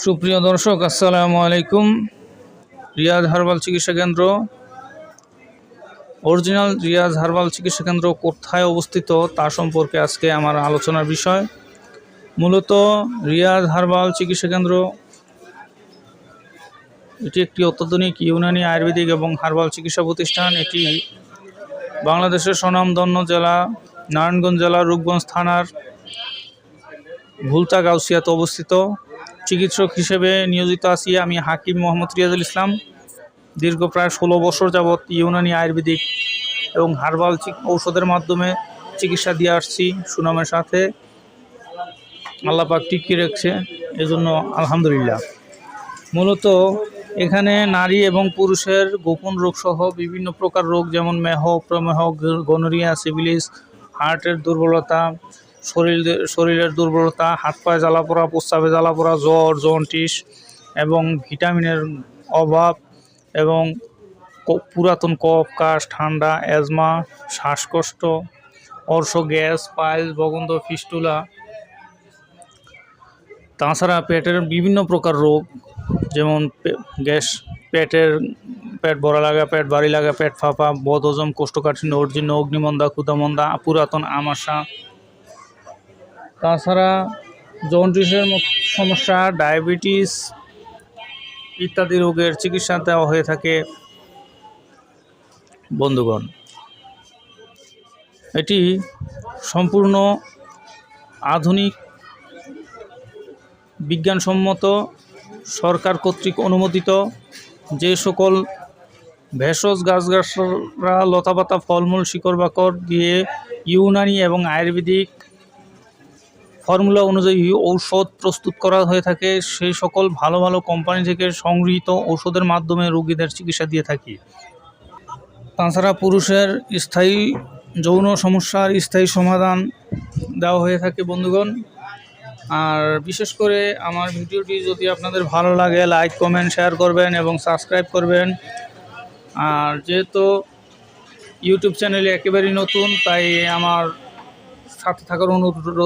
সুপ্রিয় দর্শক, আসসালামু আলাইকুম। রিয়াজ হার্বাল চিকিৎসা কেন্দ্র, অরিজিনাল রিয়াজ হার্বাল চিকিৎসা কেন্দ্র কোথায় অবস্থিত তা সম্পর্কে আজকে আমার আলোচনার বিষয়। মূলত রিয়াজ হার্বাল চিকিৎসা কেন্দ্র এটি একটি অত্যাধুনিক ইউনানি আয়ুর্বেদিক এবং হার্বাল চিকিৎসা প্রতিষ্ঠান। এটি বাংলাদেশের স্বনামধন্য জেলা নারায়ণগঞ্জ জেলার রূপগঞ্জ থানার ভুলতা গাউসিয়াতে অবস্থিত। চিকিৎসক হিসেবে নিয়োজিত আছি আমি হাকিম মোহাম্মদ রিয়াজুল ইসলাম। দীর্ঘ প্রায় 16 বছর যাবৎ ইউনানি আয়ুর্বেদিক এবং হার্বাল ঔষধের মাধ্যমে চিকিৎসা দিয়ে আসছি সুনামের সাথে। আল্লাহ পাক টিকিয়ে রাখছে, এজন্য আলহামদুলিল্লাহ। মূলত এখানে নারী এবং পুরুষের গোপন রোগসহ বিভিন্ন প্রকার রোগ, যেমন মেহ, প্রমেহ, গনোরিয়া, সিফিলিস, হার্টের দুর্বলতা, শরীরের দুর্বলতা, হাত পায়ে জ্বালাপোড়া, প্রস্রাবে জ্বালাপোড়া, জ্বর, জন্ডিস এবং ভিটামিনের অভাব এবং পুরাতন কফ, কাশ, ঠান্ডা, অ্যাজমা, শ্বাসকষ্ট, অর্শ, গ্যাস, পাইলস, বগন্দ, ফিস্টুলা, তাছাড়া পেটের বিভিন্ন প্রকার রোগ, যেমন গ্যাস, পেট ভরা লাগা, পেট ভারী লাগা, পেট ফাঁপা, বদহজম, কোষ্ঠকাঠিন্য, অর্জিন্য, অগ্নিমন্দা, ক্ষুধামন্দা, পুরাতন আমাশা, তাছাড়া জন্ডিসের সমস্যা, ডায়াবেটিস ইত্যাদি রোগের চিকিৎসা দেওয়া হয়ে থাকে। বন্ধুগণ, এটি সম্পূর্ণ আধুনিক বিজ্ঞানসম্মত সরকার কর্তৃক অনুমোদিত। যে সকল ভেষজ গাছগাছরা, লতাপাতা, ফলমূল, শিকড় বাকড় দিয়ে ইউনানি এবং আয়ুর্বেদিক ফর্মুলা অনুযায়ী ঔষধ প্রস্তুত করা হয়ে থাকে, সেই সকল ভালো ভালো কোম্পানি থেকে সংগৃহীত ঔষধের মাধ্যমে রোগীদের চিকিৎসা দিয়ে থাকি। তাছাড়া পুরুষের স্থায়ী যৌন সমস্যার স্থায়ী সমাধান দেওয়া হয়ে থাকে বন্ধুগণ। আর বিশেষ করে আমার ভিডিওটি যদি আপনাদের ভালো লাগে, লাইক, কমেন্ট, শেয়ার করবেন এবং সাবস্ক্রাইব করবেন। আর যেহেতু ইউটিউব চ্যানেলে একেবারেই নতুন, তাই আমার সাথে থাকার অনুরোধ রইল।